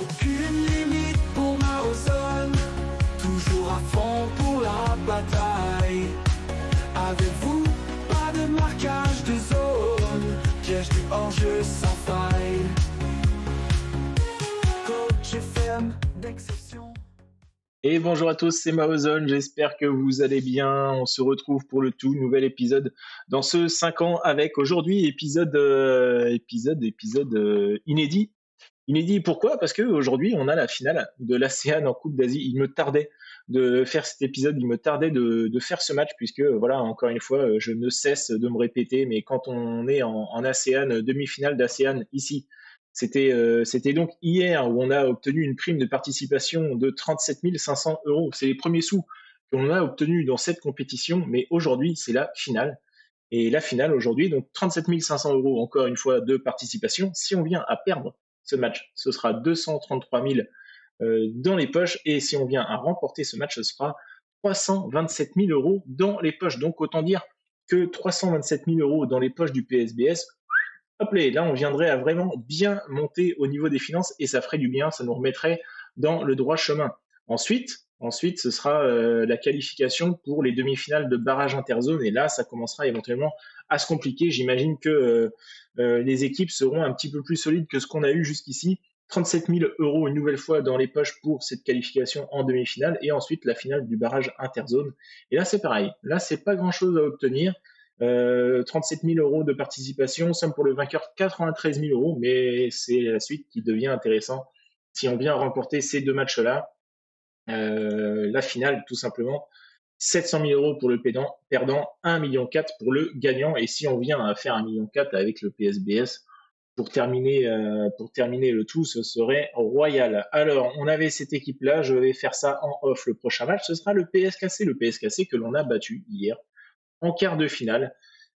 Aucune limite pour Marozone, toujours à fond pour la bataille. Avec vous, pas de marquage de zone, piège du hors-jeu sans faille. Coach FM d'exception. Et bonjour à tous, c'est Marozone, j'espère que vous allez bien. On se retrouve pour le tout nouvel épisode dans ce 5 ans avec aujourd'hui épisode inédit. Inédit pourquoi? Parce qu'aujourd'hui on a la finale de l'ASEAN en Coupe d'Asie. Il me tardait de faire cet épisode, il me tardait de faire ce match puisque voilà, encore une fois, je ne cesse de me répéter, mais quand on est en ASEAN, demi-finale d'ASEAN ici, c'était donc hier où on a obtenu une prime de participation de 37 500 euros. C'est les premiers sous qu'on a obtenus dans cette compétition, mais aujourd'hui, c'est la finale. Et la finale aujourd'hui, donc 37 500 euros, encore une fois, de participation. Si on vient à perdre ce match, ce sera 233 000 dans les poches. Et si on vient à remporter ce match, ce sera 327 000 euros dans les poches. Donc autant dire que 327 000 euros dans les poches du PSBS, hop là, on viendrait à vraiment bien monter au niveau des finances et ça ferait du bien, ça nous remettrait dans le droit chemin. Ensuite, ce sera la qualification pour les demi-finales de barrage interzone et là, ça commencera éventuellement à se compliquer. J'imagine que les équipes seront un petit peu plus solides que ce qu'on a eu jusqu'ici. 37 000 euros une nouvelle fois dans les poches pour cette qualification en demi-finale et ensuite la finale du barrage interzone. Et là, c'est pareil. Là, c'est pas grand-chose à obtenir. 37 000 euros de participation, somme pour le vainqueur 93 000 euros, mais c'est la suite qui devient intéressant si on vient remporter ces deux matchs-là. La finale, tout simplement, 700 000 euros pour le perdant, 1,4 million pour le gagnant, et si on vient à faire 1,4 million avec le PSBS, pour terminer le tout, ce serait royal. Alors, on avait cette équipe-là, je vais faire ça en off. Le prochain match, ce sera le PSKC que l'on a battu hier en quart de finale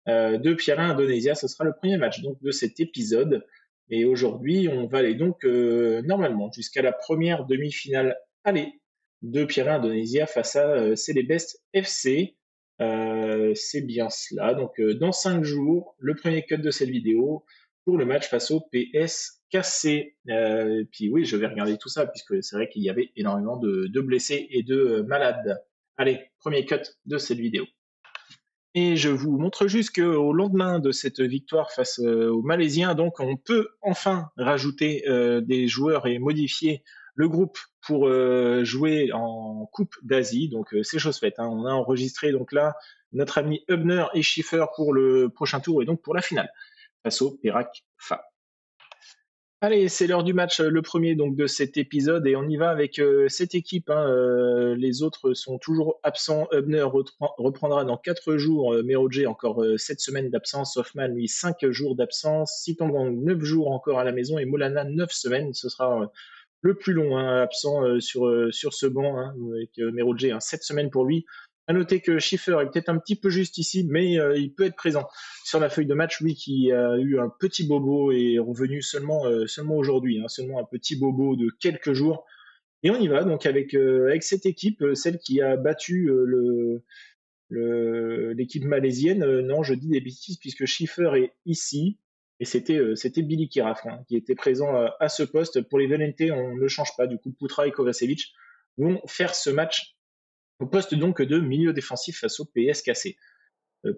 de Piala Indonésia. Ce sera le premier match donc de cet épisode. Et aujourd'hui, on va aller donc normalement jusqu'à la première demi-finale aller de Piala Indonésia face à Celebest FC. C'est bien cela. Donc dans 5 jours, le premier cut de cette vidéo pour le match face au PSKC. Puis oui, je vais regarder tout ça puisque c'est vrai qu'il y avait énormément de blessés et de malades. Allez, premier cut de cette vidéo. Et je vous montre juste qu'au lendemain de cette victoire face aux Malaisiens, donc on peut enfin rajouter des joueurs et modifier le groupe pour jouer en Coupe d'Asie. Donc c'est chose faite. Hein. On a enregistré donc là notre ami Hubner et Schiffer pour le prochain tour et donc pour la finale face au Perak Fa. Allez, c'est l'heure du match, le premier donc de cet épisode, et on y va avec cette équipe. Hein, les autres sont toujours absents. Hubner reprendra dans 4 jours. Meroje encore 7 semaines d'absence. Hoffman, lui, 5 jours d'absence. Sitanggang, 9 jours encore à la maison. Et Molana, 9 semaines. Ce sera le plus long absent sur ce banc, hein, avec Meroje, 7 semaines pour lui. À noter que Schiffer est peut-être un petit peu juste ici, mais il peut être présent sur la feuille de match. Lui qui a eu un petit bobo et est revenu seulement aujourd'hui, hein, seulement un petit bobo de quelques jours. Et on y va donc avec cette équipe, celle qui a battu l'équipe malaisienne. Non, je dis des bêtises puisque Schiffer est ici. Et c'était Billy Kiraf, hein, qui était présent à ce poste. Pour les Valente, on ne change pas. Du coup, Putra et Kovacevic vont faire ce match au poste donc de milieu défensif face au PSKC.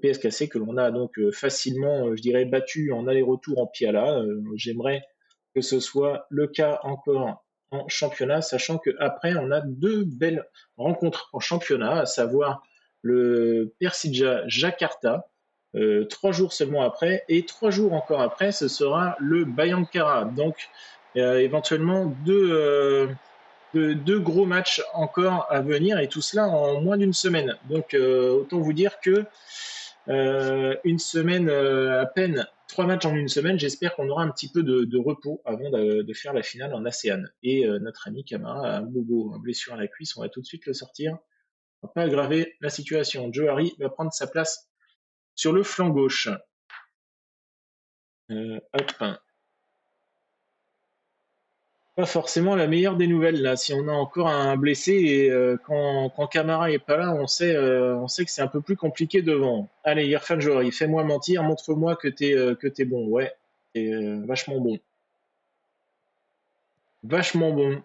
PSKC que l'on a donc facilement, je dirais, battu en aller-retour en Piala. J'aimerais que ce soit le cas encore en championnat, sachant qu'après, on a 2 belles rencontres en championnat, à savoir le Persija Jakarta, 3 jours seulement après, et 3 jours encore après, ce sera le Bayangkara. Donc, éventuellement, deux gros matchs encore à venir, et tout cela en moins d'une semaine. Donc autant vous dire que une semaine à peine, 3 matchs en une semaine. J'espère qu'on aura un petit peu de repos avant de faire la finale en ASEAN. Et notre ami Camara a un bobo, une blessure à la cuisse, on va tout de suite le sortir. On va pas aggraver la situation. Joe Harry va prendre sa place sur le flanc gauche. Hop. Pas forcément la meilleure des nouvelles là. Si on a encore un blessé et quand Camara est pas là, on sait que c'est un peu plus compliqué devant. Allez, Irfan Johari, fais-moi mentir, montre-moi que t'es bon. Ouais, t'es vachement bon. Vachement bon.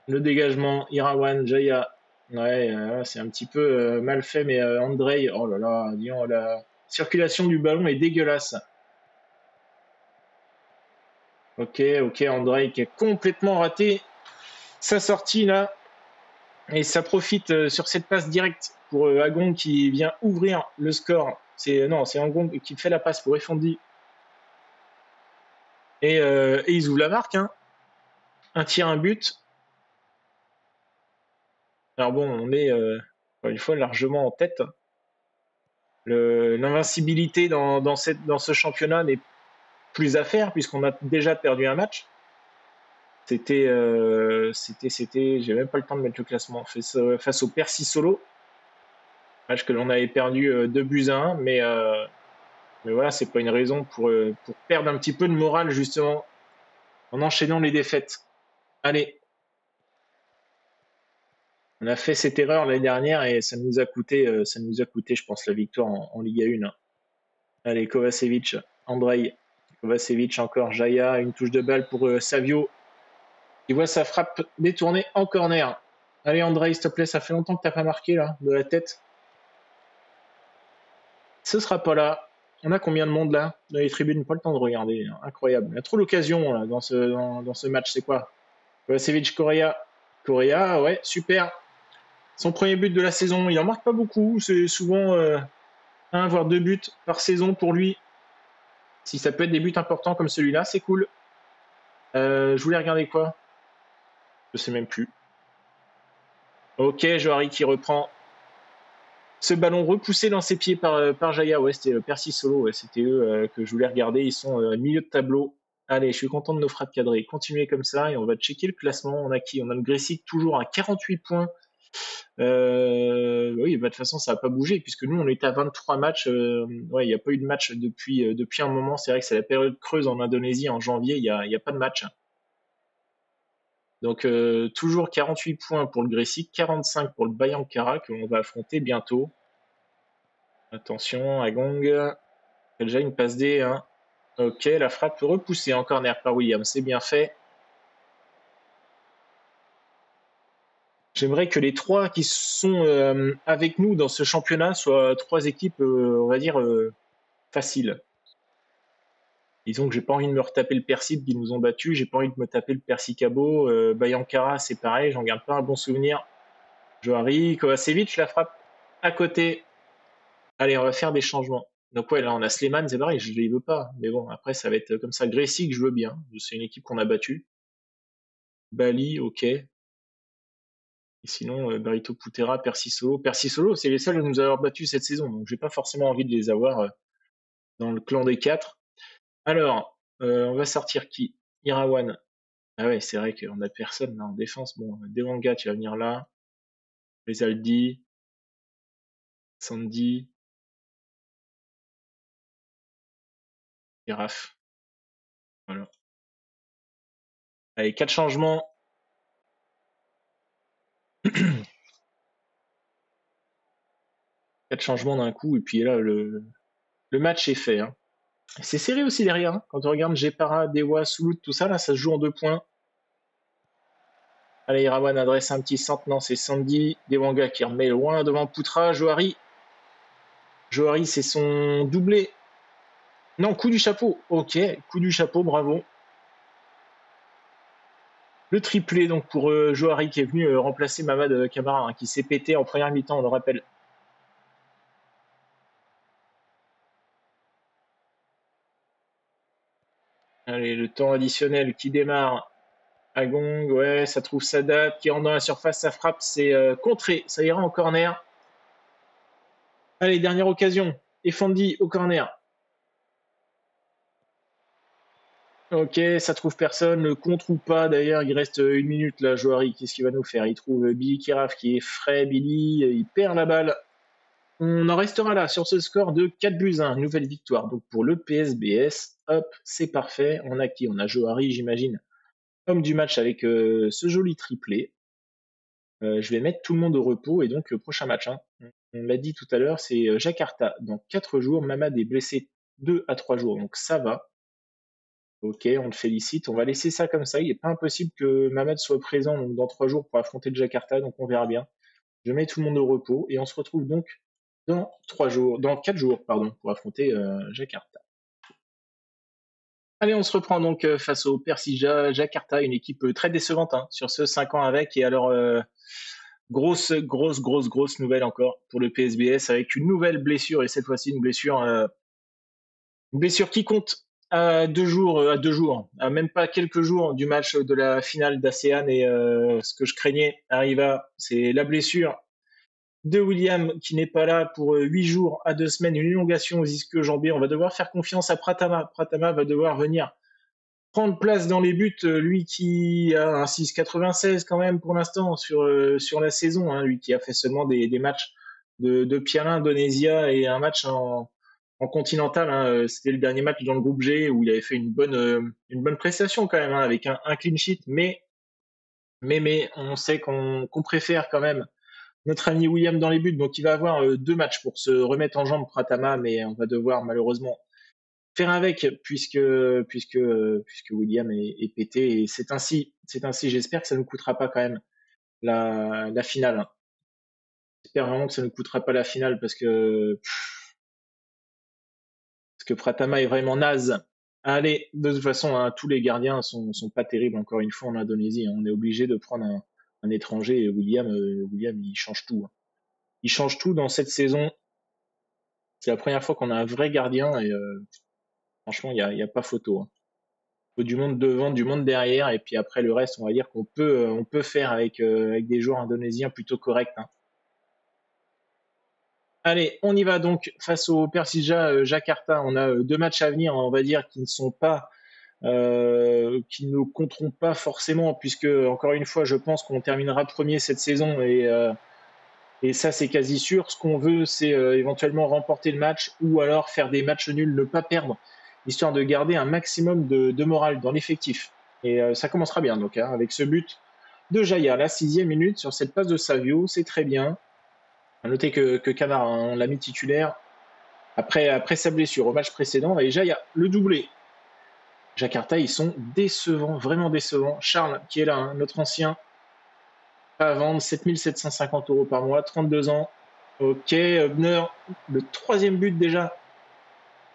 Le dégagement, Irawan, Jaya. Ouais, c'est un petit peu mal fait, mais Andrei, oh là là, disons, la circulation du ballon est dégueulasse. Ok, Andrei qui a complètement raté sa sortie là. Et ça profite sur cette passe directe pour Agon qui vient ouvrir le score. C'est Agon qui fait la passe pour Effondi. Et ils ouvrent la marque, hein. Un tir, un but. Alors bon, on est une fois largement en tête. L'invincibilité dans ce championnat n'est plus à faire puisqu'on a déjà perdu un match. J'ai même pas le temps de mettre le classement. Face au Percy Solo, match que l'on avait perdu 2 buts à 1, mais voilà, c'est pas une raison pour perdre un petit peu de morale justement en enchaînant les défaites. Allez, on a fait cette erreur l'année dernière et ça nous a coûté, je pense, la victoire en Ligue 1. Hein. Allez, Kovacevic, Andrei, Kovacevic encore, Jaya, une touche de balle pour Savio. Il voit sa frappe détournée en corner. Allez, Andrei, s'il te plaît, ça fait longtemps que t'as pas marqué là, de la tête. Ce sera pas là. On a combien de monde là dans les tribunes? Pas le temps de regarder. Incroyable. Il y a trop d'occasions là, dans ce match. C'est quoi? Kovacevic, Correa. Correa, ouais, super. Son premier but de la saison. Il en marque pas beaucoup. C'est souvent 1 voire 2 buts par saison pour lui. Si ça peut être des buts importants comme celui-là, c'est cool. Je voulais regarder quoi? Je sais même plus. Ok, Johari qui reprend ce ballon repoussé dans ses pieds par Jaya. Ouais, c'était Percy Solo. Ouais, c'était eux que je voulais regarder. Ils sont milieu de tableau. Allez, je suis content de nos frappes cadrées. Continuez comme ça et on va checker le classement. On a qui? On a le Gressic toujours à 48 points. Oui, bah, de toute façon, ça n'a pas bougé puisque nous, on était à 23 matchs. Ouais, il n'y a pas eu de match depuis un moment. C'est vrai que c'est la période creuse en Indonésie en janvier. Il y a pas de match. Donc, toujours 48 points pour le Gressic, 45 pour le Bayangkara que l'on va affronter bientôt. Attention, Agong. Il y a déjà une passe D. Hein. Ok, la frappe repoussée en corner par Williams. C'est bien fait. J'aimerais que les 3 qui sont avec nous dans ce championnat soient 3 équipes, on va dire, faciles. Disons que j'ai pas envie de me retaper le Persib qui nous ont battus, j'ai pas envie de me taper le Persikabo, Bayankara c'est pareil, j'en garde pas un bon souvenir. Johari, Kovacevic la frappe à côté. Allez, on va faire des changements. Donc ouais, là on a Sleman, c'est pareil, je les veux pas. Mais bon, après ça va être comme ça. Gressy que je veux bien, c'est une équipe qu'on a battue. Bali, ok. Et sinon, Barito Putera, Percy Solo, c'est les seuls à nous avoir battus cette saison, donc j'ai pas forcément envie de les avoir dans le clan des 4. Alors, on va sortir qui? Irawan. Ah ouais, c'est vrai qu'on a personne là en défense. Bon, Devanga, tu vas venir là. Rezaldi, Sandy, Giraffe. Voilà. Allez, 4 changements. 4 changements d'un coup, et puis là, le match est fait. Hein. C'est serré aussi derrière. Hein. Quand on regarde Gepara, Dewa, Soulout, tout ça, là, ça se joue en 2 points. Allez, Irawan adresse un petit centre. Non, c'est Sandy. Devanga qui remet loin devant Poutra. Johari. Johari, c'est son doublé. Non, coup du chapeau. Ok, coup du chapeau, bravo. Le triplé donc pour Johari qui est venu remplacer Mamad Camara hein, qui s'est pété en première mi-temps, on le rappelle. Allez, le temps additionnel qui démarre. Agong, ouais, ça trouve sa date, qui rentre dans la surface, ça frappe, c'est contré, ça ira en corner. Allez, dernière occasion. Effondi au corner. Ok, ça trouve personne, le contre ou pas d'ailleurs, il reste 1 minute là, Johari, qu'est-ce qu'il va nous faire? Il trouve Billy Kiraf qui est frais, Billy, il perd la balle. On en restera là sur ce score de 4 buts 1, nouvelle victoire. Donc pour le PSBS, hop, c'est parfait. On a qui? On a Johari, j'imagine, homme du match avec ce joli triplé. Je vais mettre tout le monde au repos et donc le prochain match, hein, on l'a dit tout à l'heure, c'est Jakarta. Dans 4 jours, Mamad est blessé 2 à 3 jours, donc ça va. Ok, on le félicite. On va laisser ça comme ça. Il n'est pas impossible que Mamed soit présent donc, dans 3 jours pour affronter le Jakarta, donc on verra bien. Je mets tout le monde au repos et on se retrouve donc dans 3 jours, dans 4 jours, pardon, pour affronter Jakarta. Allez, on se reprend donc face au Persija Jakarta, une équipe très décevante hein, sur ce 5 ans avec. Et alors, grosse nouvelle encore pour le PSBS avec une nouvelle blessure et cette fois-ci une blessure qui compte à 2 jours, à même pas quelques jours du match de la finale d'ASEAN et ce que je craignais arriva, c'est la blessure de William qui n'est pas là pour 8 jours à 2 semaines, une élongation aux ischio-jambiers. On va devoir faire confiance à Pratama. Pratama va devoir venir prendre place dans les buts, lui qui a un 6,96 quand même pour l'instant sur la saison, hein, lui qui a fait seulement des matchs de Piala Indonésia et un match en continental. Hein, c'était le dernier match dans le groupe G où il avait fait une bonne prestation quand même, hein, avec un clean sheet, mais on sait qu'on préfère quand même notre ami William dans les buts, donc il va avoir 2 matchs pour se remettre en jambe Pratama, mais on va devoir malheureusement faire avec puisque William est pété et c'est ainsi. J'espère que ça ne nous coûtera pas quand même la finale. J'espère vraiment que ça ne nous coûtera pas la finale parce que Pratama est vraiment naze. Allez, de toute façon, hein, tous les gardiens sont pas terribles encore une fois en Indonésie. Hein. On est obligé de prendre un étranger et William, il change tout. Hein. Il change tout dans cette saison. C'est la première fois qu'on a un vrai gardien et franchement, il y a pas photo. Hein. Faut du monde devant, du monde derrière, et puis après le reste, on va dire qu'on peut faire avec des joueurs indonésiens plutôt corrects. Hein. Allez, on y va donc face au Persija Jakarta. On a 2 matchs à venir, on va dire, qui ne compteront pas forcément, puisque encore une fois, je pense qu'on terminera premier cette saison et ça c'est quasi sûr. Ce qu'on veut, c'est éventuellement remporter le match ou alors faire des matchs nuls, ne pas perdre, histoire de garder un maximum de morale dans l'effectif. Et ça commencera bien donc hein, avec ce but de Jaya, la 6e minute sur cette passe de Savio, c'est très bien. À noter que Camara, hein, on l'a mis titulaire après sa blessure au match précédent. Et Jaya, le doublé. Jakarta, ils sont décevants, vraiment décevants. Charles, qui est là, hein, notre ancien, pas à vendre, 7 750 € par mois, 32 ans. Ok, Hubner, le 3e but déjà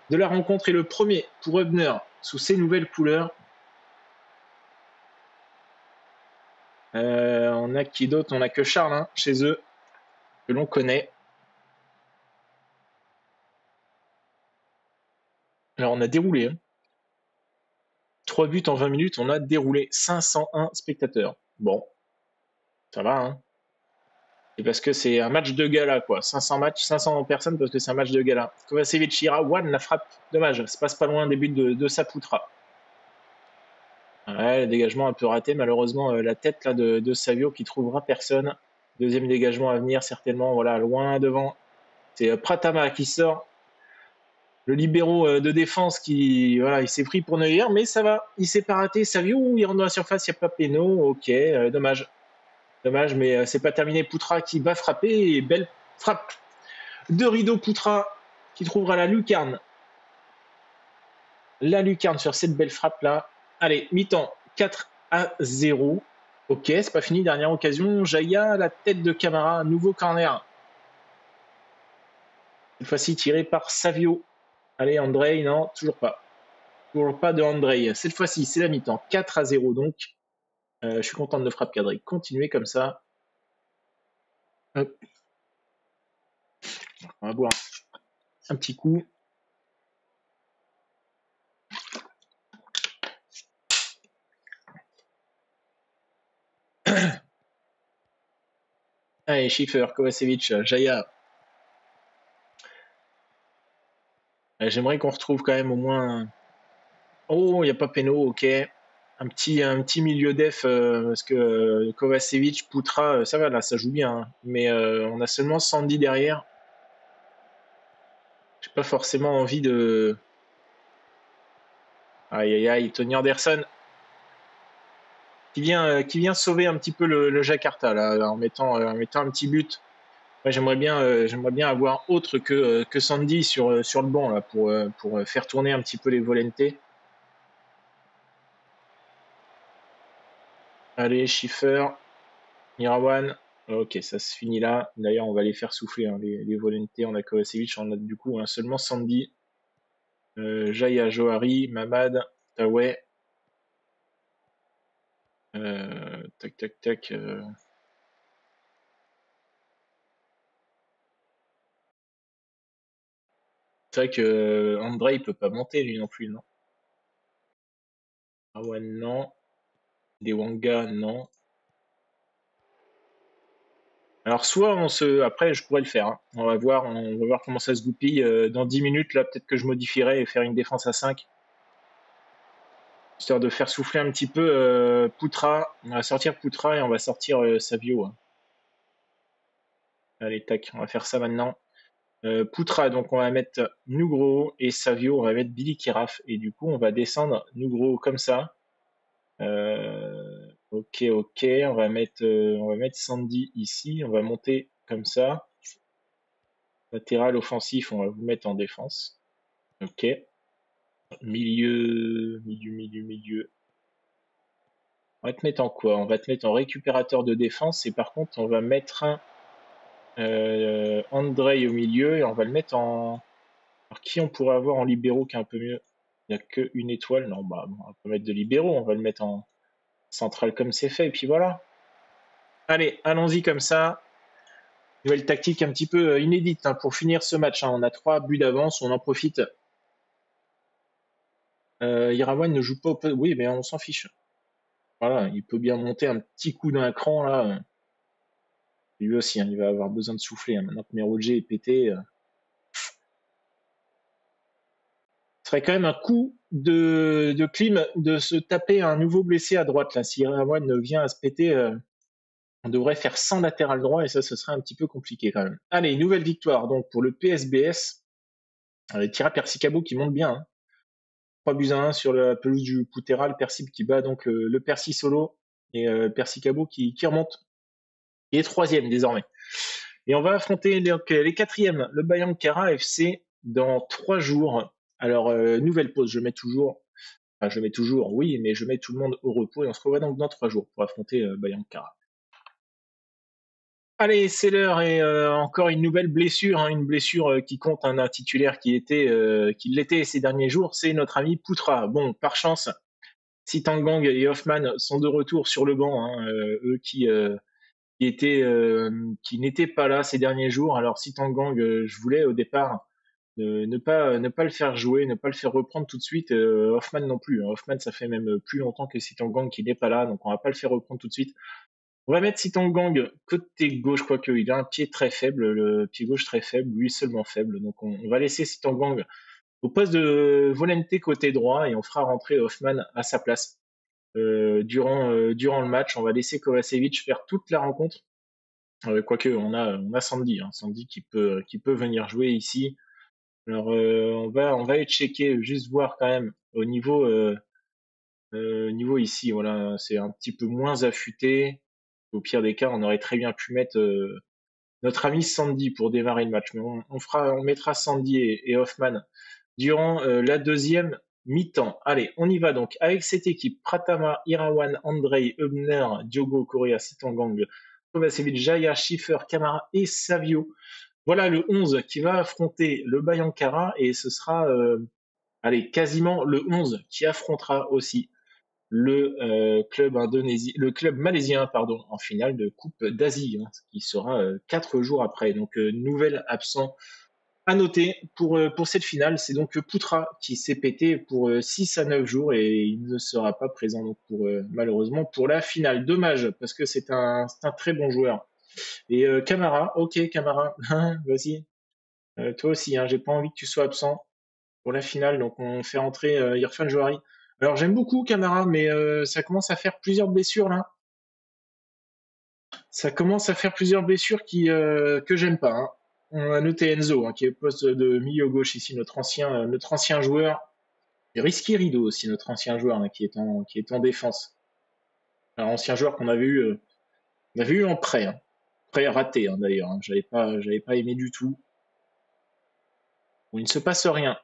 de la rencontre et le premier pour Hubner sous ses nouvelles couleurs. On a qui d'autre? On a que Charles hein, chez eux, que l'on connaît. Alors on a déroulé. Hein. 3 buts en 20 minutes, on a déroulé 501 spectateurs. Bon, ça va, hein. Et parce que c'est un match de gala, quoi. 500 personnes parce que c'est un match de gala. Kovacevic ira, One la frappe. Dommage, ça passe pas loin des buts de Saputra. Ouais, le dégagement un peu raté, malheureusement, la tête là de Savio qui trouvera personne. 2e dégagement à venir, certainement, voilà, loin devant. C'est Pratama qui sort. Le libéraux de défense qui, voilà, il s'est pris pour Neuer, mais ça va, il s'est pas raté. Savio, il rentre dans la surface, il n'y a pas péno, ok, dommage. Dommage, mais c'est pas terminé. Poutra qui va frapper, et belle frappe de Rideau Poutra qui trouvera la lucarne. La lucarne sur cette belle frappe-là. Allez, mi-temps, 4-0. Ok, c'est pas fini, dernière occasion. Jaya, la tête de Camara, nouveau corner. Cette fois-ci tiré par Savio. Allez, Andrei, non, toujours pas. Toujours pas de Andrei. Cette fois-ci, c'est la mi-temps, 4-0 donc. Je suis content de frappe cadrée. Continuez comme ça. Hop. On va boire un petit coup. Allez, Schiffer, Kovacevic, Jaya. J'aimerais qu'on retrouve quand même au moins. Oh, il n'y a pas péno, ok. Un petit milieu def, parce que Kovacevic, Poutra, ça va là, ça joue bien. Hein. Mais on a seulement Sandy derrière. J'ai pas forcément envie de. Aïe aïe aïe, Tony Anderson qui vient sauver un petit peu le Jakarta là, en mettant un petit but. Ouais, j'aimerais bien avoir autre que Sandy sur le banc là, pour faire tourner un petit peu les Volenté. Allez, Schiffer, Irawan. Ok, ça se finit là. D'ailleurs, on va les faire souffler, hein, les volontés. On a Kovacevic, on a du coup hein, seulement Sandy, Jaya, Johari, Mamad, Taweh. Tac, tac, tac. C'est vrai que André, il peut pas monter lui non plus, non? Irawan, non. Dewanga, non. Alors soit on se, après je pourrais le faire, hein. On va voir comment ça se goupille. Dans 10 minutes là, peut-être que je modifierai et faire une défense à 5, histoire de faire souffler un petit peu Poutra. On va sortir Poutra et on va sortir Savio, hein. Allez tac, on va faire ça maintenant. Poutra, donc on va mettre Nugro et Savio, on va mettre Billy Kiraf et du coup on va descendre Nugro comme ça. Ok, ok, on va mettre Sandy ici, on va monter comme ça. Latéral offensif, on va vous mettre en défense. Ok. Milieu. On va te mettre en quoi? On va te mettre en récupérateur de défense et par contre, on va mettre un Andrei au milieu et on va le mettre en. Alors, qui on pourrait avoir en libéraux qui est un peu mieux? Il n'y a qu'une étoile. Non, bah, on va pas mettre de libéraux, on va le mettre en central comme c'est fait et puis voilà. Allez, allons-y comme ça. Nouvelle tactique un petit peu inédite hein, pour finir ce match, hein. On a 3 buts d'avance, on en profite. Irawan ne joue pas au. Oui, mais on s'en fiche. Voilà, il peut bien monter un petit coup d'un cran là. Lui aussi, hein, il va avoir besoin de souffler, hein. Maintenant que Meroje est pété, ce serait quand même un coup de clim de se taper un nouveau blessé à droite. Là. Si Rawan vient à se péter, on devrait faire 100 latéral droit et ça, ce serait un petit peu compliqué quand même. Allez, nouvelle victoire donc pour le PSBS. Tira Persicabo qui monte bien, hein. 3 buts à 1 sur la pelouse du Pouteral. Persib qui bat donc le Percy solo et Persicabo qui remonte. Il est troisième désormais. Et on va affronter les quatrièmes, le Bayankara FC, dans 3 jours. Alors, nouvelle pause, je mets toujours, oui, mais je mets tout le monde au repos et on se revoit donc dans 3 jours pour affronter Bayankara. Allez, c'est l'heure et encore une nouvelle blessure, hein, une blessure qui compte un titulaire qui l'était ces derniers jours, c'est notre ami Poutra. Bon, par chance, Sitangang et Hoffman sont de retour sur le banc, hein, eux qui n'était pas là ces derniers jours. Alors si Tangang, je voulais au départ ne pas le faire jouer, ne pas le faire reprendre tout de suite. Hoffman non plus, hein. Hoffman, ça fait même plus longtemps que Sitangang qui n'est pas là, donc on va pas le faire reprendre tout de suite. On va mettre Sitangang côté gauche, quoique il a un pied très faible, le pied gauche très faible, lui seulement faible. Donc on va laisser Sitangang au poste de Volente côté droit et on fera rentrer Hoffman à sa place. Durant le match, on va laisser Kovacevic faire toute la rencontre. Quoique on a Sandy, hein, Sandy qui peut venir jouer ici. Alors on va aller checker, juste voir quand même niveau ici, voilà, c'est un petit peu moins affûté. Au pire des cas, on aurait très bien pu mettre notre ami Sandy pour démarrer le match, mais on mettra Sandy et Hoffman durant la deuxième mi-temps. Allez, on y va donc avec cette équipe. Pratama, Irawan, Andrei, Hubner, Diogo, Correa, Sitangang, Kovacevic, Jaya, Schiffer, Kamara et Savio. Voilà le 11 qui va affronter le Bayankara et ce sera allez, quasiment le 11 qui affrontera aussi le club malaisien pardon, en finale de Coupe d'Asie, hein, qui sera 4 jours après. Donc nouvel absent à noter pour cette finale, c'est donc Poutra qui s'est pété pour 6 à 9 jours et il ne sera pas présent donc malheureusement pour la finale. Dommage parce que c'est un très bon joueur. Et Camara, ok Camara, vas-y, toi aussi, hein, j'ai pas envie que tu sois absent pour la finale, donc on fait entrer Irfan Johari. Alors j'aime beaucoup Camara, mais ça commence à faire plusieurs blessures là. Ça commence à faire plusieurs blessures que j'aime pas, hein. On a noté Enzo, hein, qui est poste de milieu gauche ici, notre ancien joueur. Et Risky Rido aussi, notre ancien joueur, hein, qui est en défense. Un ancien joueur on avait eu en prêt, hein. Prêt raté hein, d'ailleurs, hein. J'avais pas aimé du tout. Bon, il ne se passe rien.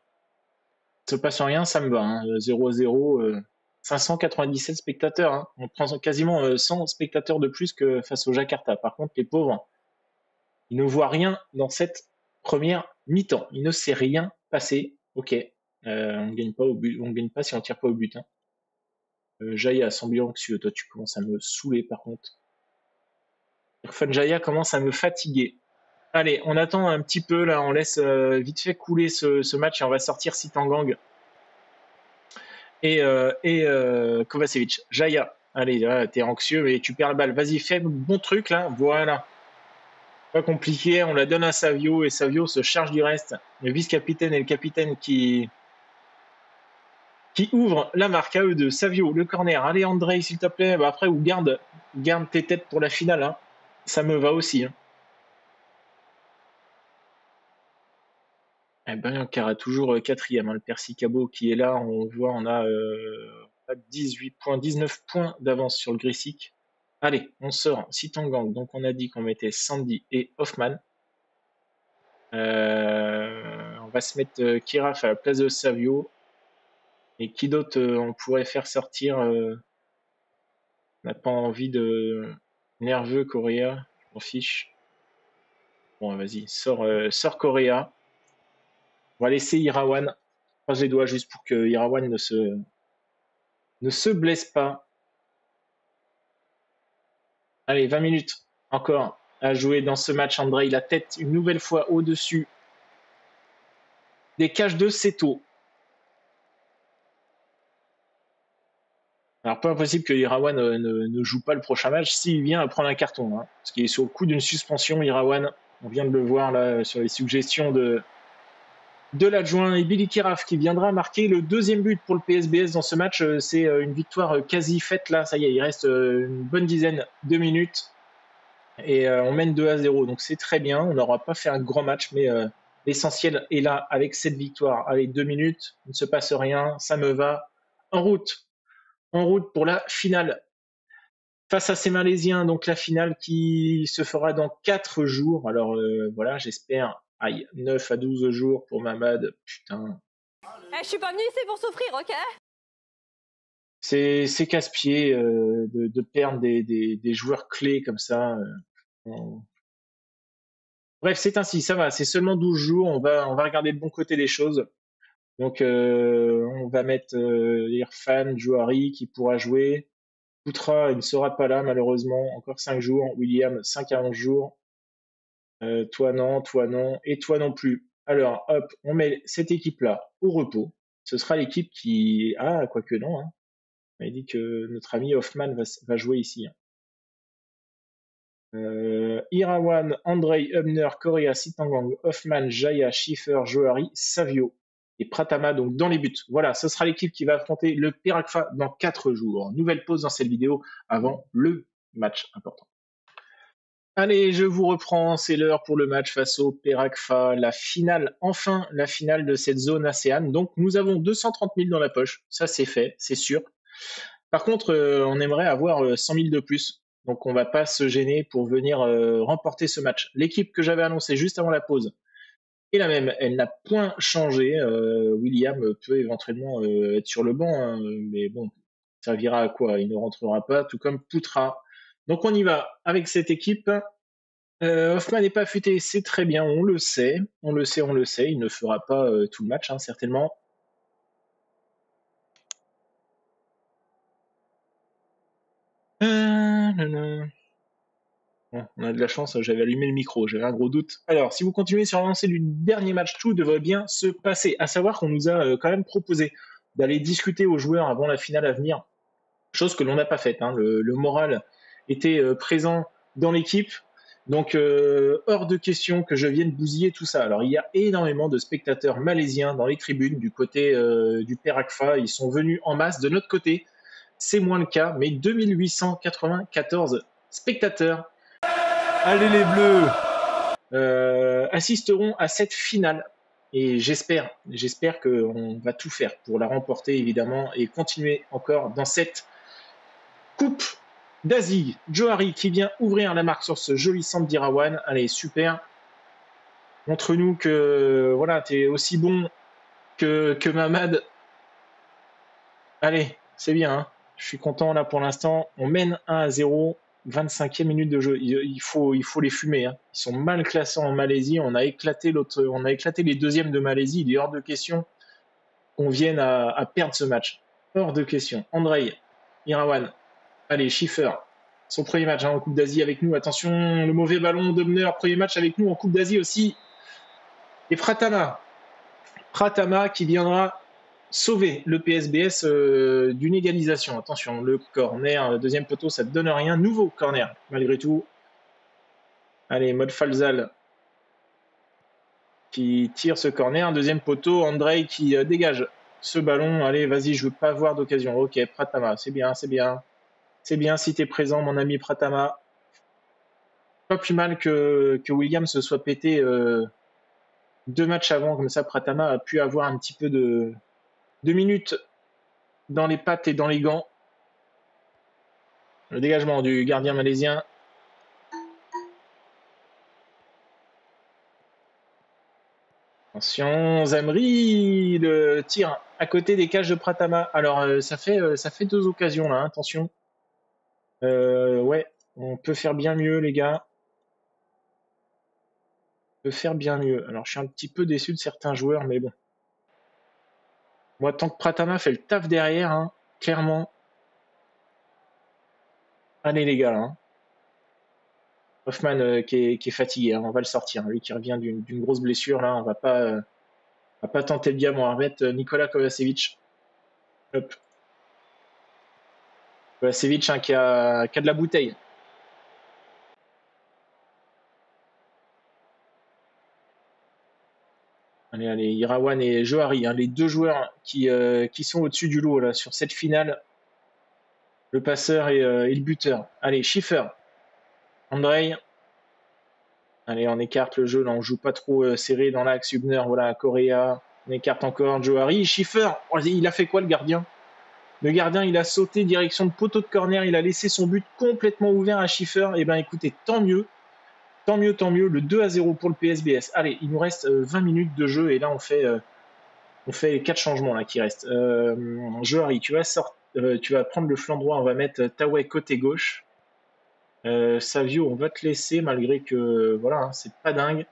Il ne se passe rien, ça me va, hein. 0-0. 597 spectateurs. Hein. On prend quasiment 100 spectateurs de plus que face au Jakarta. Par contre, les pauvres, ils ne voient rien dans cette première mi-temps. Il ne s'est rien passé. Ok, on ne gagne pas au but, on gagne pas si on tire pas au but. Hein. Jaya, semble anxieux. Toi, tu commences à me saouler par contre. Irfan Jaya commence à me fatiguer. Allez, on attend un petit peu là, on laisse vite fait couler ce match et on va sortir Sitangang et Kovacevic. Jaya, allez, là, t'es anxieux mais tu perds la balle. Vas-y, fais bon truc là, voilà. Pas compliqué, on la donne à Savio et Savio se charge du reste. Le vice-capitaine et le capitaine qui ouvrent la marque à eux deux. Savio, le corner. Allez, Andrei, s'il te plaît. Bah, après, ou garde tes têtes pour la finale. Hein. Ça me va aussi. Hein. Eh ben, Ankara, toujours quatrième. Hein, le Percy Cabot qui est là. On voit, on a 18 points, 19 points d'avance sur le Grisic. Allez, on sort Sitangang. Donc, on a dit qu'on mettait Sandy et Hoffman. On va se mettre Kiraf à la place de Savio. Et qui d'autre on pourrait faire sortir On n'a pas envie de nerveux Correa. Je m'en fiche. Bon, vas-y, sors Correa. On va laisser Irawan. Je croise les doigts juste pour que Irawan ne se blesse pas. Allez, 20 minutes encore à jouer dans ce match. Andrei, la tête une nouvelle fois au-dessus des cages de Seto. Alors, pas impossible que Irawan ne joue pas le prochain match s'il vient à prendre un carton. Hein, parce qu'il est sur le coup d'une suspension, Irawan. On vient de le voir là sur les suggestions de l'adjoint et Billy Kiraf qui viendra marquer le deuxième but pour le PSBS dans ce match. C'est une victoire quasi faite là. Ça y est, il reste une bonne dizaine de minutes. Et on mène 2-0. Donc c'est très bien. On n'aura pas fait un grand match, mais l'essentiel est là avec cette victoire. Allez, 2 minutes, il ne se passe rien. Ça me va. En route pour la finale. Face à ces Malaisiens, donc la finale qui se fera dans 4 jours. Alors voilà, j'espère. Aïe, 9 à 12 jours pour Mamad. Putain. Je suis pas venu ici pour souffrir, ok? C'est casse-pied de perdre des joueurs clés comme ça. Bref, c'est ainsi, ça va. C'est seulement 12 jours. On va regarder le bon côté des choses. Donc, on va mettre Irfan, Johari qui pourra jouer. Poutra, il ne sera pas là malheureusement. Encore 5 jours. William, 5 à 11 jours. Toi non, et toi non plus. Alors, hop, on met cette équipe-là au repos. Ce sera l'équipe qui... Ah, quoique non. Hein. On m'a dit que notre ami Hoffman va jouer ici. Hein. Irawan, Andrei, Hubner, Correa, Sitangang, Hoffman, Jaya, Schiffer, Johari, Savio et Pratama donc dans les buts. Voilà, ce sera l'équipe qui va affronter le Perakfa dans 4 jours. Nouvelle pause dans cette vidéo avant le match important. Allez, je vous reprends, c'est l'heure pour le match face au Perakfa, la finale, enfin la finale de cette zone ASEAN. Donc nous avons 230 000 dans la poche, ça c'est fait, c'est sûr. Par contre, on aimerait avoir 100 000 de plus. Donc on ne va pas se gêner pour venir remporter ce match. L'équipe que j'avais annoncée juste avant la pause est la même. Elle n'a point changé. William peut éventuellement être sur le banc, hein, mais bon, ça servira à quoi? Il ne rentrera pas, tout comme Poutra. Donc on y va avec cette équipe. Hoffman n'est pas affûté, c'est très bien, on le sait. Il ne fera pas tout le match, hein, certainement. Bon, on a de la chance, j'avais allumé le micro, j'avais un gros doute. Alors, si vous continuez sur l'avancée du dernier match, tout devrait bien se passer. À savoir qu'on nous a quand même proposé d'aller discuter aux joueurs avant la finale à venir, chose que l'on n'a pas faite. Hein. Le moral était présent dans l'équipe, donc hors de question que je vienne bousiller tout ça. Alors, il y a énormément de spectateurs malaisiens dans les tribunes du côté du Perakfa. Ils sont venus en masse. De notre côté, c'est moins le cas, mais 2894 spectateurs. Allez les Bleus assisteront à cette finale. Et j'espère qu'on va tout faire pour la remporter, évidemment, et continuer encore dans cette Coupe d'Asie. Johari qui vient ouvrir la marque sur ce joli centre d'Irawan. Allez, super. Montre-nous que voilà, tu es aussi bon que Mamad. Allez, C'est bien. Hein. Je suis content là pour l'instant. On mène 1-0. 25e minute de jeu. Il faut les fumer. Hein. Ils sont mal classés en Malaisie. On a éclaté les deuxièmes de Malaisie. Il est hors de question qu'on vienne à perdre ce match. Hors de question. Andrei, Irawan. Allez, Schiffer. Son premier match en Coupe d'Asie avec nous. Attention, le mauvais ballon d'Obner. Premier match avec nous en Coupe d'Asie aussi. Et Pratama. Pratama qui viendra sauver le PSBS d'une égalisation. Attention, le corner, le deuxième poteau, ça ne donne rien. Nouveau corner, malgré tout. Allez, Mode Falzal qui tire ce corner. Deuxième poteau, Andrei qui dégage ce ballon. Allez, vas-y, je veux pas avoir d'occasion. Ok, Pratama, c'est bien, c'est bien. C'est bien si tu es présent, mon ami Pratama. Pas plus mal que William se soit pété 2 matchs avant. Comme ça, Pratama a pu avoir un petit peu de 2 minutes dans les pattes et dans les gants. Le dégagement du gardien malaisien. Attention, Zamri, le tir à côté des cages de Pratama. Alors, ça fait 2 occasions là, hein, attention. Ouais, on peut faire bien mieux, les gars. On peut faire bien mieux. Alors, je suis un petit peu déçu de certains joueurs, mais bon. Moi, tant que Pratama fait le taf derrière, hein, clairement. Allez, les gars, là. Hein. Hoffman qui est fatigué, hein, on va le sortir. Lui qui revient d'une grosse blessure, là, on va pas tenter le diable. On va remettre Nikola Kovacevic. Hop. Kovacevic hein, qui a de la bouteille. Allez, Irawan et Johari, hein, les 2 joueurs qui sont au-dessus du lot là, sur cette finale. Le passeur et le buteur. Allez, Schiffer. Andrei. Allez, on écarte le jeu, là, on joue pas trop serré dans l'axe. Hubner, voilà, Correa. On écarte encore Johari. Schiffer. Oh, il a fait quoi, le gardien? Le gardien, il a sauté direction de poteau de corner. Il a laissé son but complètement ouvert à Schiffer. Eh bien, écoutez, tant mieux. Tant mieux, tant mieux. Le 2-0 pour le PSBS. Allez, il nous reste 20 minutes de jeu. Et là, on fait les 4 changements là, qui restent. Johari, tu vas prendre le flanc droit. On va mettre Tawai côté gauche. Savio, on va te laisser malgré que voilà, hein, c'est pas dingue.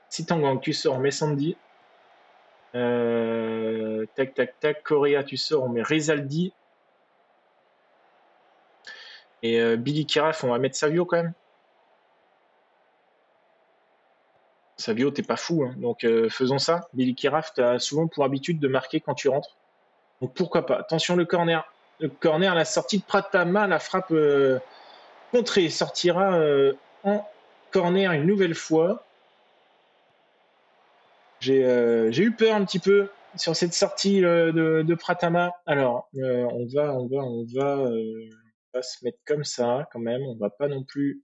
Si Tangang, tu sors, on met Sandy. Tac, tac, tac. Correa, tu sors, on met Rezaldi. Et Billy Kiraf, on va mettre Savio quand même. Savio, t'es pas fou, hein. Donc faisons ça. Billy Kiraf, t'as souvent pour habitude de marquer quand tu rentres. Donc pourquoi pas. Attention, le corner. Le corner, la sortie de Pratama, la frappe contrée sortira en corner une nouvelle fois. J'ai eu peur un petit peu sur cette sortie de Pratama. Alors, on va se mettre comme ça quand même. On va pas non plus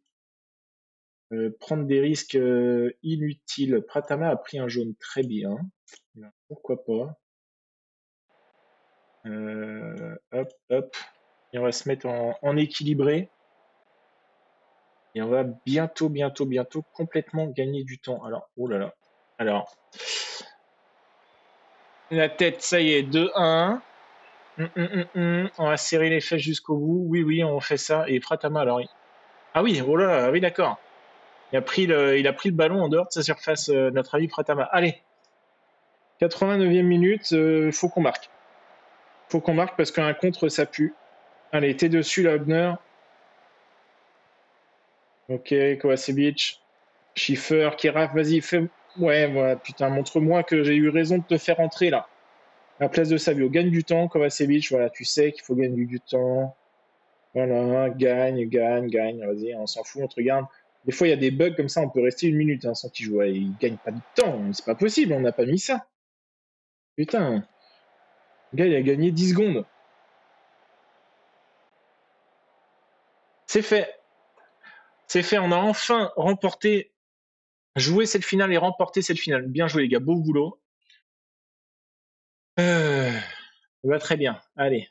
prendre des risques inutiles. Pratama a pris un jaune, très bien. Alors, pourquoi pas. Hop, hop. Et on va se mettre en équilibré. Et on va bientôt complètement gagner du temps. Alors, oh là là. Alors, la tête, ça y est, 2-1. On va serrer les fesses jusqu'au bout. Oui, on fait ça. Et Pratama, alors. Ah oui, oh là, oui, d'accord. Il a pris le ballon en dehors de sa surface, notre ami Pratama. Allez, 89e minute, faut qu'on marque. Faut qu'on marque parce qu'un contre, ça pue. Allez, t'es dessus, là, Hubner. Ok, Kovacevic. Schiffer, Kiraf, vas-y, fais. Ouais, voilà, putain, montre-moi que j'ai eu raison de te faire entrer, là. À la place de Savio, gagne du temps, Kovacevic, voilà, tu sais qu'il faut gagner du temps. Voilà, gagne, vas-y, on s'en fout, on te regarde. Des fois, il y a des bugs comme ça, on peut rester 1 minute hein, sans qu'il joue. Il gagne pas de temps, c'est pas possible, on n'a pas mis ça. Putain, le gars, il a gagné 10 secondes. C'est fait. C'est fait, on a enfin joué cette finale et remporté cette finale. Bien joué, les gars, beau boulot. Bah, très bien. Allez,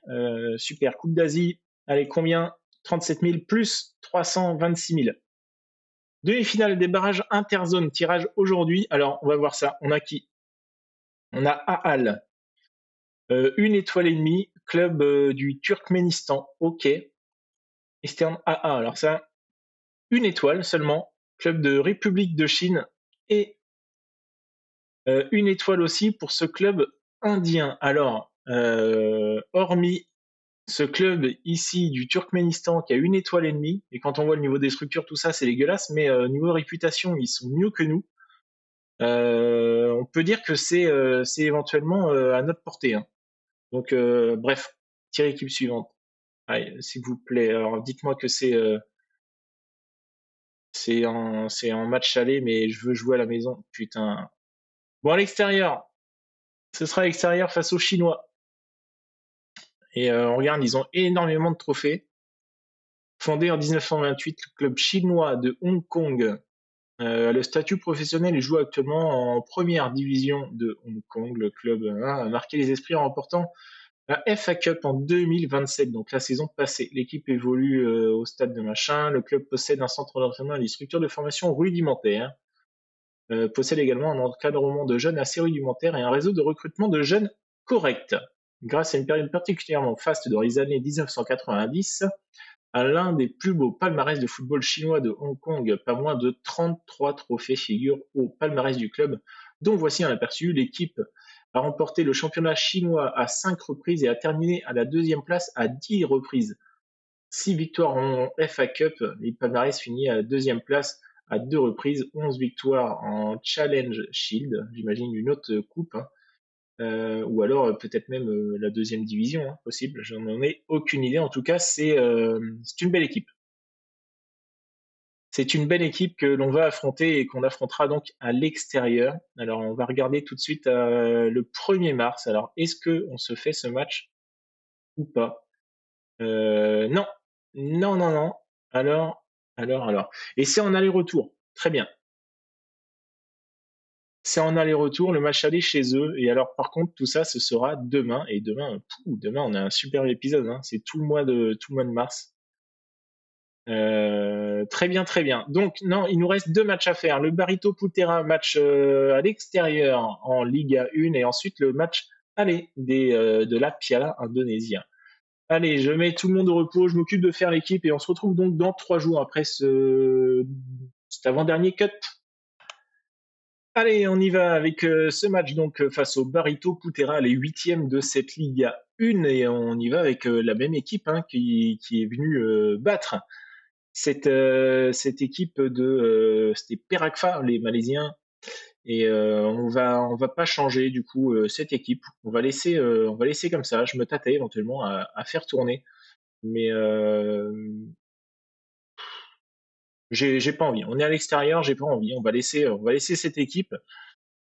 super. Coupe d'Asie. Allez, combien 37 000 plus 326 000. Demi-finale des barrages interzone. Tirage aujourd'hui. Alors, on va voir ça. On a qui? On a Aal. 1 étoile et demie. club du Turkménistan, ok. Eastern AA, alors ça, une étoile seulement. Club de République de Chine et une étoile aussi pour ce club indien. Alors, hormis ce club ici du Turkménistan qui a une étoile et demie, et quand on voit le niveau des structures, tout ça, c'est dégueulasse, mais niveau réputation, ils sont mieux que nous. On peut dire que c'est éventuellement à notre portée, hein. Donc, bref, tirez équipe suivante. Allez, s'il vous plaît. Alors, dites-moi que c'est en match aller, mais je veux jouer à la maison. Putain. Bon, à l'extérieur. Ce sera à l'extérieur face aux Chinois. Et on regarde, ils ont énormément de trophées. Fondé en 1928, le club chinois de Hong Kong a le statut professionnel et joue actuellement en première division de Hong Kong. Le club a marqué les esprits en remportant la FA Cup en 2027, donc la saison passée. L'équipe évolue au stade de Machin. Le club possède un centre d'entraînement et des structures de formation rudimentaires. Possède également un encadrement de jeunes assez rudimentaire et un réseau de recrutement de jeunes correct. Grâce à une période particulièrement faste dans les années 1990, à l'un des plus beaux palmarès de football chinois de Hong Kong, pas moins de 33 trophées figurent au palmarès du club, dont voici un aperçu. L'équipe a remporté le championnat chinois à 5 reprises et a terminé à la deuxième place à 10 reprises. 6 victoires en FA Cup, le palmarès finit à la deuxième place à 2 reprises, 11 victoires en Challenge Shield, j'imagine une autre coupe, hein. Ou alors peut-être même la deuxième division, hein, possible, j'en ai aucune idée. En tout cas, c'est une belle équipe. C'est une belle équipe que l'on va affronter et qu'on affrontera donc à l'extérieur. Alors, on va regarder tout de suite le 1er mars. Alors, est-ce qu'on se fait ce match ou pas? Non, non, non, non. Alors. Et c'est en aller-retour. Très bien. C'est en aller-retour, le match aller chez eux. Et alors, par contre, tout ça, ce sera demain. Et demain, on a un super épisode, hein. C'est tout le mois de mars. Très bien, très bien. Donc, non, il nous reste 2 matchs à faire. Le Barito Putera, match à l'extérieur en Liga 1, et ensuite le match aller de la Piala indonésien. Allez, je mets tout le monde au repos, je m'occupe de faire l'équipe, et on se retrouve donc dans 3 jours après cet avant-dernier cut. Allez, on y va avec ce match donc face au Barito Putera, les 8e de cette Liga 1, et on y va avec la même équipe, hein, qui est venue battre cette équipe de c'était Perakfa, les Malaisiens, et on va pas changer du coup cette équipe. On va laisser comme ça. Je me tâtais éventuellement à faire tourner, mais j'ai pas envie. On est à l'extérieur, j'ai pas envie. On va laisser cette équipe.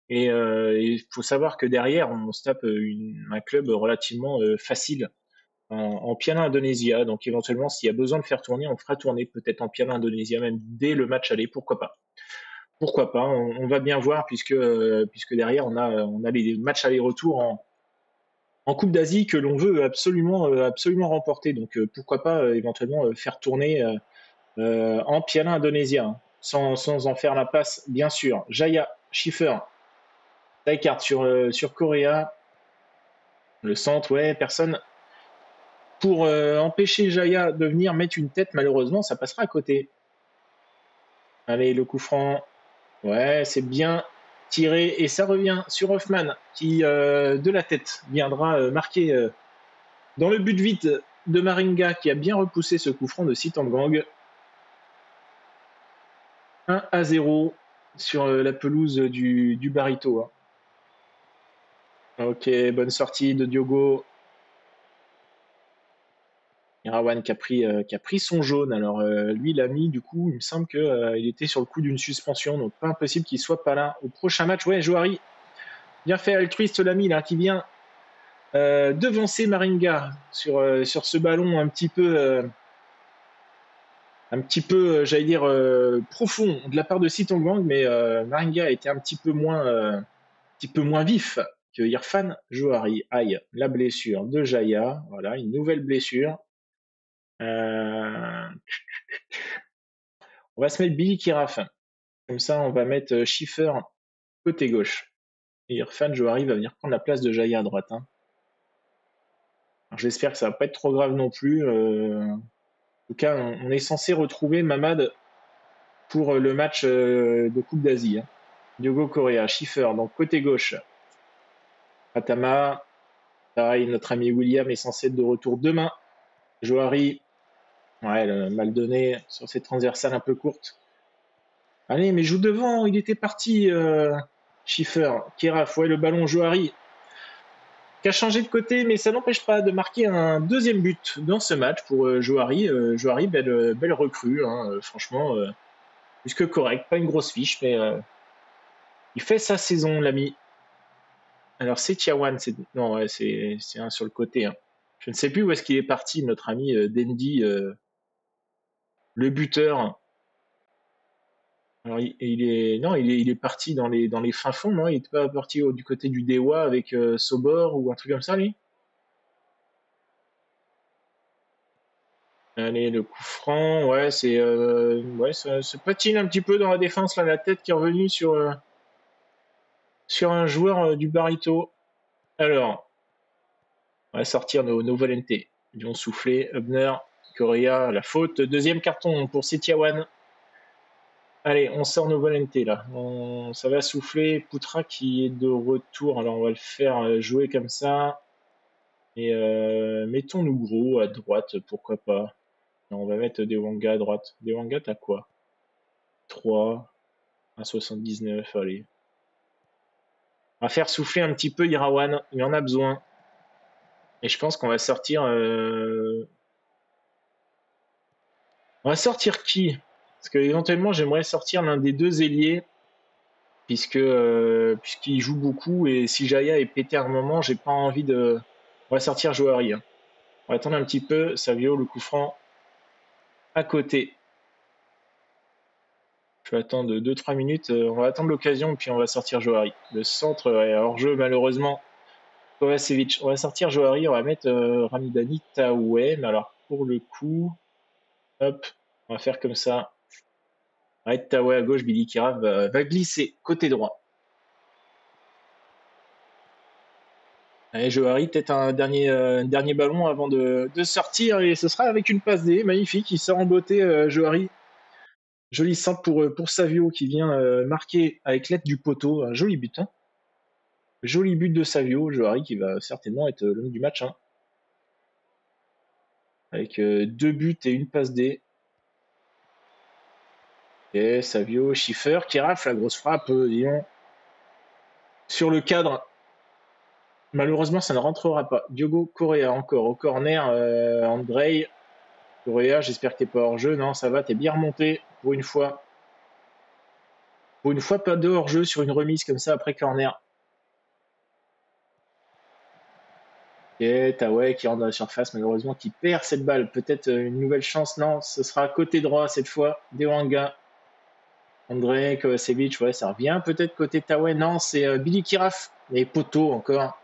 Et il faut savoir que derrière, on se tape un club relativement facile en Piala Indonesia. Donc éventuellement, s'il y a besoin de faire tourner, on fera tourner peut-être en Piala Indonesia, même dès le match aller, pourquoi pas. Pourquoi pas, on va bien voir, puisque derrière, on a les matchs aller-retour en Coupe d'Asie que l'on veut absolument remporter. Donc pourquoi pas éventuellement faire tourner en Piala Indonesia, hein, sans en faire la passe, bien sûr. Jaya, Schiffer, Taikart sur Correa. Le centre, ouais, personne pour empêcher Jaya de venir mettre une tête. Malheureusement, ça passera à côté. Allez, le coup franc. Ouais, c'est bien tiré. Et ça revient sur Hoffman qui, de la tête, viendra marquer dans le but vite de Maringa qui a bien repoussé ce coup franc de Sitanggang. 1-0 sur la pelouse du Barito, hein. Ok, bonne sortie de Diogo. Irawan qui a pris son jaune. Alors lui, il a mis, du coup, il me semble qu'il était sur le coup d'une suspension, donc pas impossible qu'il soit pas là au prochain match. Ouais, Johari, bien fait, altruiste l'ami là, qui vient devancer Maringa sur ce ballon un petit peu, j'allais dire, profond de la part de Sitanggang, mais Maringa a été un petit peu moins vif que Irfan Johari. Aïe, la blessure de Jaya, voilà, une nouvelle blessure. On va se mettre Billy Kiraf. Comme ça, on va mettre Schiffer côté gauche. Et Irfan Johari va venir prendre la place de Jaya à droite, hein. Alors, j'espère que ça va pas être trop grave non plus. En tout cas, on est censé retrouver Mamad pour le match de Coupe d'Asie, hein. Diogo Correa, Schiffer, donc côté gauche. Atama, pareil, notre ami William est censé être de retour demain. Johari, ouais, mal donné sur cette transversale un peu courte. Allez, mais joue devant, il était parti, Schiffer. Keraf, ouais, le ballon, Johari, qui a changé de côté, mais ça n'empêche pas de marquer un deuxième but dans ce match pour Johari. Johari, belle recrue, hein, franchement, plus que correct, pas une grosse fiche, mais il fait sa saison, l'ami. Alors c'est Tiawan, non, ouais, c'est un sur le côté, hein. Je ne sais plus où est-ce qu'il est parti, notre ami Dendi, le buteur. Alors il est parti dans les fins fonds, non? Il est pas parti du côté du Dewa avec Sobor ou un truc comme ça, lui? Allez, le coup franc, ouais, ouais, ça se patine un petit peu dans la défense, là, la tête qui est revenue sur un joueur du Barito. Alors, on va sortir nos Valenté. Ils vont souffler, Hubner, Correa, la faute. Deuxième carton pour Setiawan. Allez, on sort nos Valenté, là. Ça va souffler. Poutra qui est de retour. Alors, on va le faire jouer comme ça. Et mettons-nous gros à droite, pourquoi pas. On va mettre Dewanga à droite. Dewanga, t'as quoi? 3, 1,79, allez. On va faire souffler un petit peu Irawan, il en a besoin. Et je pense qu'on va sortir... On va sortir qui? Parce que éventuellement j'aimerais sortir l'un des deux ailiers, puisqu'il joue beaucoup, et si Jaya est pété à un moment, j'ai pas envie de... On va sortir Johari, hein. On va attendre un petit peu, Savio, le coup franc, à côté. Je vais attendre 2-3 minutes, on va attendre l'occasion, puis on va sortir Johari. Le centre, ouais, hors-jeu malheureusement. Kovacevic. On va sortir Johari, on va mettre Ramidani Taoué. Mais alors, pour le coup, hop, on va faire comme ça. On va mettre Taoué à gauche, Billy Kira va glisser côté droit. Allez, Johari, peut-être un dernier ballon avant de sortir. Et ce sera avec une passe D, magnifique. Il sort en beauté, Johari. Joli centre pour Savio qui vient marquer avec l'aide du poteau. Un joli but, hein. Joli but de Savio, Johari qui va certainement être l'homme du match, hein. Avec 2 buts et une passe D. Et Savio, Schiffer, qui rafle la grosse frappe, disons, sur le cadre. Malheureusement, ça ne rentrera pas. Diogo Correa encore au corner. Andrei Correa, j'espère que t'es pas hors jeu. Non, ça va, t'es bien remonté pour une fois. Pour une fois, pas de hors jeu sur une remise comme ça après corner. Et Taoué qui rentre dans la surface, malheureusement, qui perd cette balle. Peut-être une nouvelle chance. Non, ce sera côté droit cette fois. Dewanga. André Kovacevic, ouais, ça revient peut-être côté Taoué. Non, c'est Billy Kiraf. Et poteau encore.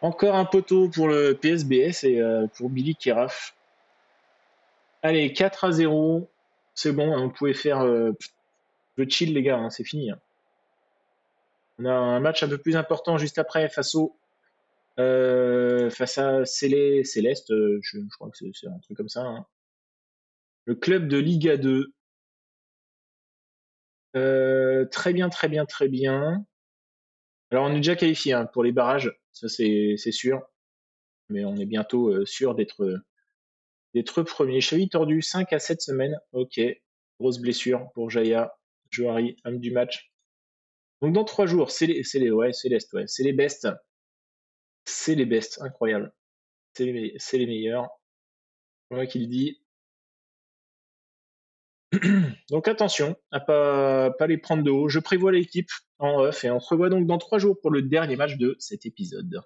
Encore un poteau pour le PSBS et pour Billy Kiraf. Allez, 4-0. C'est bon, hein, vous pouvez faire le chill, les gars, hein, c'est fini, hein. On a un match un peu plus important juste après face à Céleste. Je crois que c'est un truc comme ça, hein. Le club de Liga 2. Très bien, très bien, très bien. Alors, on est déjà qualifié, hein, pour les barrages, ça c'est sûr. Mais on est bientôt sûr d'être premier. Cheville tordue, 5 à 7 semaines. Ok. Grosse blessure pour Jaya. Johari, homme du match. Donc dans 3 jours, ouais, Céleste, ouais. C'est les bestes. C'est les bestes, incroyable. C'est les meilleurs. C'est moi qui le dis. Donc attention à pas les prendre de haut. Je prévois l'équipe en off et on se revoit donc dans 3 jours pour le dernier match de cet épisode.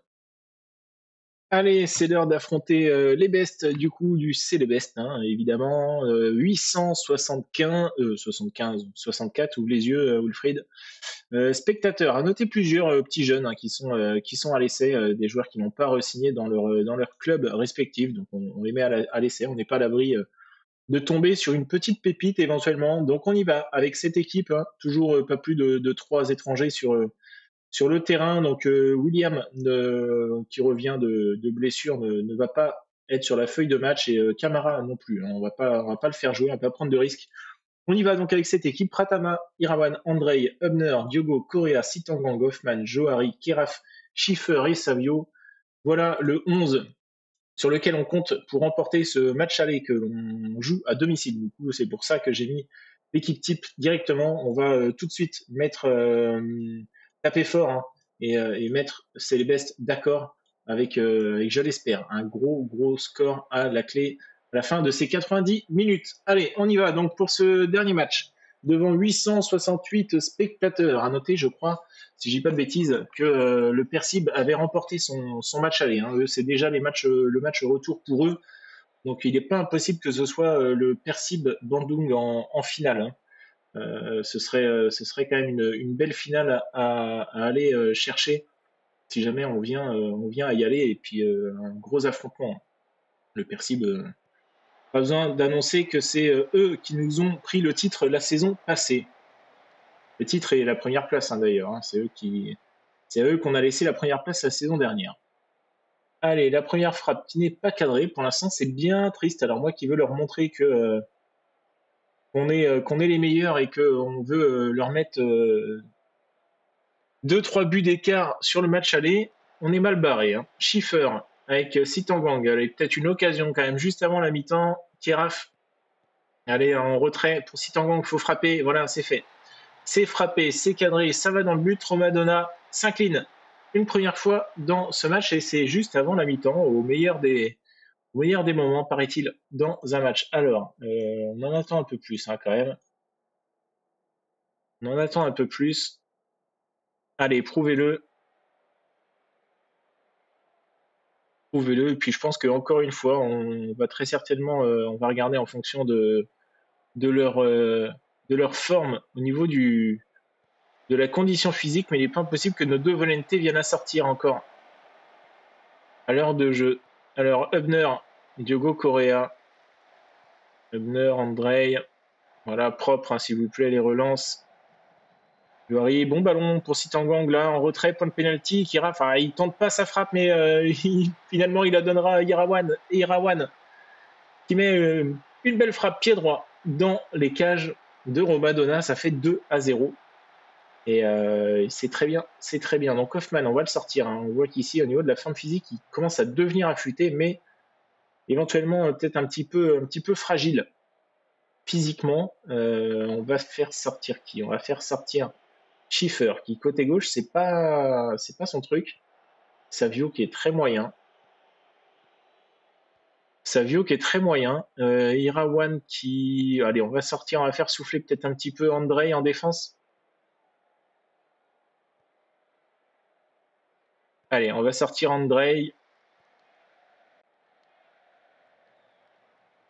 Allez, c'est l'heure d'affronter les bestes du coup du C'est les bestes, hein, évidemment. 875, 64, ouvre les yeux, Wilfried. Spectateurs, à noter plusieurs petits jeunes, hein, qui sont à l'essai, des joueurs qui n'ont pas re-signé dans leur club respectif. Donc on les met à l'essai, on n'est pas à l'abri de tomber sur une petite pépite éventuellement. Donc on y va avec cette équipe, hein, toujours pas plus de 3 étrangers Sur le terrain, donc William, qui revient de blessure, ne va pas être sur la feuille de match et Camara non plus. Hein. On va pas le faire jouer, on va pas prendre de risques. On y va donc avec cette équipe. Pratama, Irawan, Andrei, Hubner, Diogo, Correa, Sitangang, Hoffman, Johari, Keraf, Schiffer et Savio. Voilà le 11 sur lequel on compte pour remporter ce match aller que l'on joue à domicile. Du coup, c'est pour ça que j'ai mis l'équipe type directement. On va tout de suite taper fort hein, et mettre Célébest d'accord avec, je l'espère, un gros score à la clé à la fin de ces 90 minutes. Allez, on y va donc pour ce dernier match devant 868 spectateurs. À noter, je crois, si je dis pas de bêtises, que le Persib avait remporté son match aller. Hein. C'est déjà le match retour pour eux. Donc il n'est pas impossible que ce soit le Persib Bandung en finale. Hein. Ce serait quand même une belle finale à aller chercher si jamais on vient à y aller. Et puis un gros affrontement. Le Persib, pas besoin d'annoncer que c'est eux qui nous ont pris le titre la saison passée. Le titre est la première place hein, d'ailleurs. Hein. C'est à eux qu'on a laissé la première place la saison dernière. Allez, la première frappe qui n'est pas cadrée. Pour l'instant, c'est bien triste. Alors moi qui veux leur montrer que qu'on est les meilleurs et qu'on veut leur mettre 2-3 buts d'écart sur le match aller, on est mal barré. Hein. Schiffer avec Sitangang. Allez, peut-être une occasion quand même juste avant la mi-temps. Keraf. Allez, en retrait pour Sitangang, il faut frapper. Voilà, c'est fait. C'est frappé, c'est cadré, ça va dans le but. Romadonna s'incline une première fois dans ce match et c'est juste avant la mi-temps, au meilleur des moments, paraît-il, dans un match. Alors, on en attend un peu plus hein, quand même. On en attend un peu plus. Allez, prouvez-le. Prouvez-le. Et puis je pense qu'encore une fois, on va très certainement, on va regarder en fonction de leur forme au niveau de la condition physique, mais il n'est pas impossible que nos deux volontés viennent à sortir encore à l'heure de jeu. Alors, Hubner, Diogo Correa, Hubner, Andrei, voilà, propre, hein, s'il vous plaît, les relances. Johari, bon ballon pour Sitangang, là, en retrait, point de pénalty, Kira, enfin, il tente pas sa frappe, mais finalement, il la donnera à Irawan, qui met une belle frappe pied droit dans les cages de Romadonna, ça fait 2-0. Et c'est très bien. Donc Hoffman, on va le sortir. Hein. On voit qu'ici, au niveau de la forme physique, il commence à devenir affûté, mais éventuellement peut-être un petit peu fragile physiquement. On va faire sortir qui? On va faire sortir Schiffer, qui côté gauche, c'est pas son truc. Savio qui est très moyen. Irawan qui... Allez, on va sortir, on va faire souffler peut-être un petit peu Andrei en défense. Allez, on va sortir Andrei,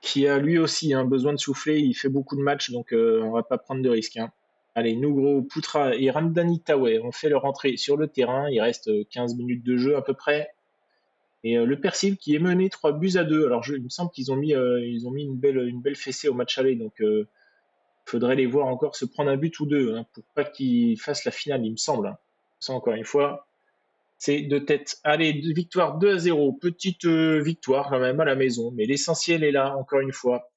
qui a lui aussi hein, besoin de souffler. Il fait beaucoup de matchs, donc on va pas prendre de risques. Hein. Allez, Nugro, Poutra et Ramdani Taoué ont fait leur entrée sur le terrain. Il reste 15 minutes de jeu à peu près. Et le Persib qui est mené 3-2. Alors, il me semble qu'ils ont mis une belle fessée au match aller. Donc, faudrait les voir encore se prendre un but ou deux hein, pour pas qu'ils fassent la finale, il me semble. Hein. Ça, encore une fois, c'est de tête. Allez, victoire 2-0. Petite victoire quand même à la maison. Mais l'essentiel est là, encore une fois,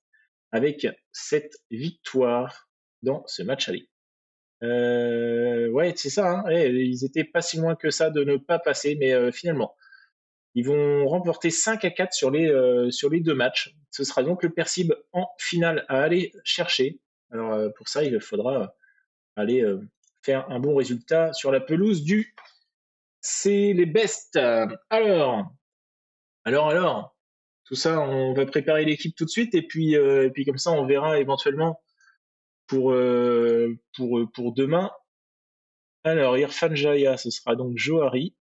avec cette victoire dans ce match aller. Ouais, c'est ça. Hein. Ouais, ils étaient pas si loin que ça de ne pas passer, mais finalement, ils vont remporter 5-4 sur les deux matchs. Ce sera donc le Persib en finale à aller chercher. Alors pour ça, il faudra aller faire un bon résultat sur la pelouse du Célébest. Alors, tout ça, on va préparer l'équipe tout de suite et puis comme ça, on verra éventuellement pour demain. Alors, Irfan Jaya, ce sera donc Johari.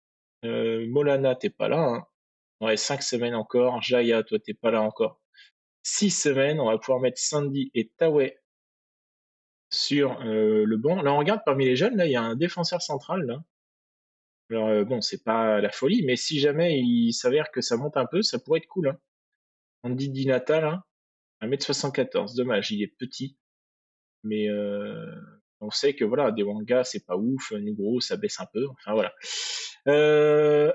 Molana, t'es pas là. Hein. Ouais, 5 semaines encore. Jaya, toi, t'es pas là encore. 6 semaines. On va pouvoir mettre Sandy et Taoué sur le banc. Là, on regarde parmi les jeunes, là, il y a un défenseur central. Là. Alors, bon, c'est pas la folie, mais si jamais il s'avère que ça monte un peu, ça pourrait être cool. Hein. Andy Dinata, là, 1m74. Dommage, il est petit. Mais On sait que voilà, des Wanga, c'est pas ouf, Nugro, ça baisse un peu. Enfin voilà.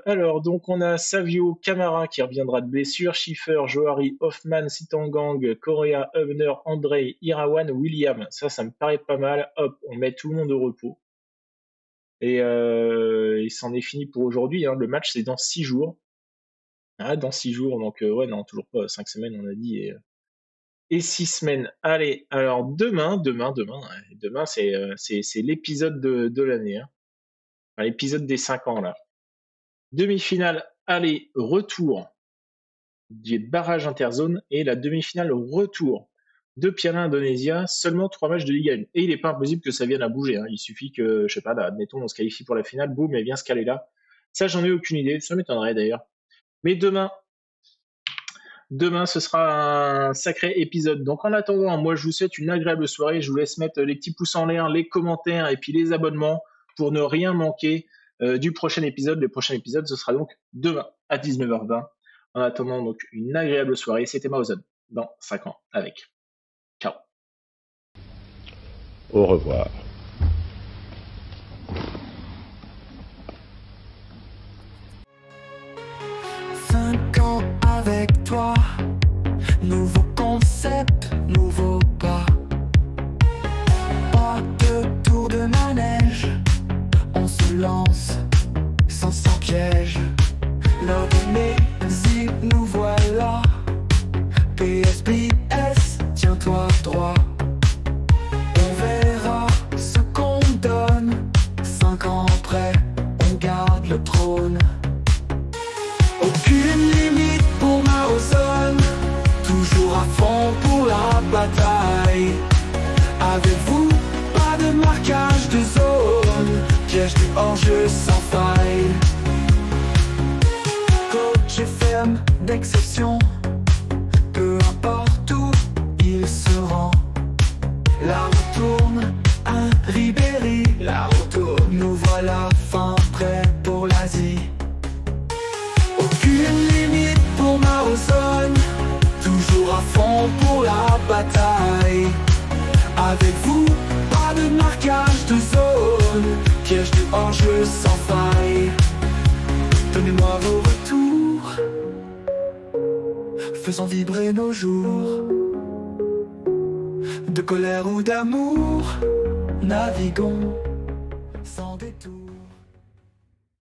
Alors, donc on a Savio Camara qui reviendra de blessure, Schiffer, Johari, Hoffman, Sitangang, Correa, Hubner, Andrei, Irawan, William. Ça me paraît pas mal. Hop, on met tout le monde au repos. Et c'en est fini pour aujourd'hui. Hein. Le match, c'est dans 6 jours. Ah, dans 6 jours, donc ouais, non, toujours pas 5 semaines, on a dit. Et 6 semaines. Allez, alors demain, c'est l'épisode de l'année. Hein. Enfin, l'épisode des 5 ans, là. Demi-finale, aller, retour des barrages interzone et la demi-finale retour de Piala Indonésia, seulement 3 matchs de Ligue 1. Et il n'est pas impossible que ça vienne à bouger. Hein. Il suffit que, je sais pas, là, admettons, on se qualifie pour la finale, boum, elle vient se caler là. Ça, j'en ai aucune idée, ça m'étonnerait d'ailleurs. Mais demain, ce sera un sacré épisode. Donc en attendant, moi je vous souhaite une agréable soirée. Je vous laisse mettre les petits pouces en l'air, les commentaires et puis les abonnements pour ne rien manquer du prochain épisode. Le prochain épisode, ce sera donc demain à 19h20. En attendant, donc une agréable soirée. C'était Maozone dans 5 ans avec. Ciao. Au revoir. Avec toi, nouveau concept, nouveau pas. Pas de tour de manège, on se lance sans piège. L'heure d'Amnésie, nous voilà. PSPS, tiens-toi droit. On verra ce qu'on donne. 5 ans après, on garde le trône. Aucune limite pour Maozone, toujours à fond pour la bataille. Avec vous, pas de marquage de zone, piège du hors-jeu sans faille. Coach ferme d'exception, peu importe où il se rend. La retourne, un Ribéry, la retourne. Nous voilà fin prêts pour l'Asie. Aucune limite pour Maozone, toujours à fond pour la bataille. Avec vous, pas de marquage de zone, piège du hors-jeu sans faille. Donnez-moi vos retours, faisons vibrer nos jours. De colère ou d'amour, naviguons.